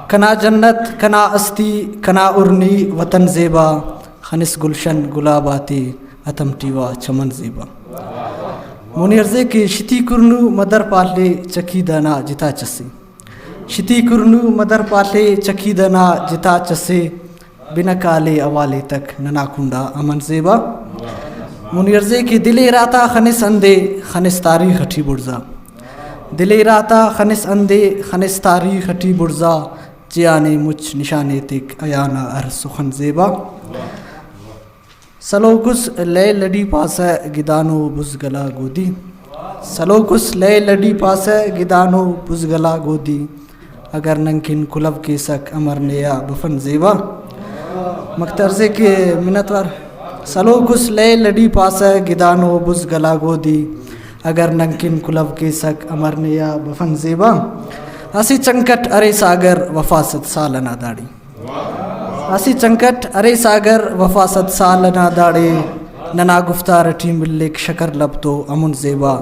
کنا جنت کنا استی کنا ارنی وطن زیبا خنس گلشن گلاباتی اتم ٹیوا چمن زیبا منیرزے کے شتی کرنو مدر پالے چکی دنا جتا چسی شتی کرنو مدر پالے چکی دنا جتا چسے بنا کالے اوالے تک ننا کنڈا امن زیبا منیرزے کے دلے راتا خنس اندے خنس تاریخ ہٹی برزا دلے راتا خنس اندے خنس تاریخ ہٹی برزا جیانے مچ نشانے تک ایانا ار سخن زیبا سلوکس لے لڑی پاسے گدانو بزگلا گودی سلوکس لے لڑی پاسے گدانو بزگلا گودی اگر ننکن کلب کے سک امر نیا بفن زیبا مکترزے کے منتور سلوکس لے لڑی پاسے گدانو بزگلا گودی اگر ننکن کلب کے سک امر نیا بفن زیبا اسی چنکٹ ارے ساگر وفاست سالنا داڑی اسی چنکٹ ارے ساگر وفاست سالنا داڑے ننا گفتار ٹیم ملک شکر لب تو امن زیبا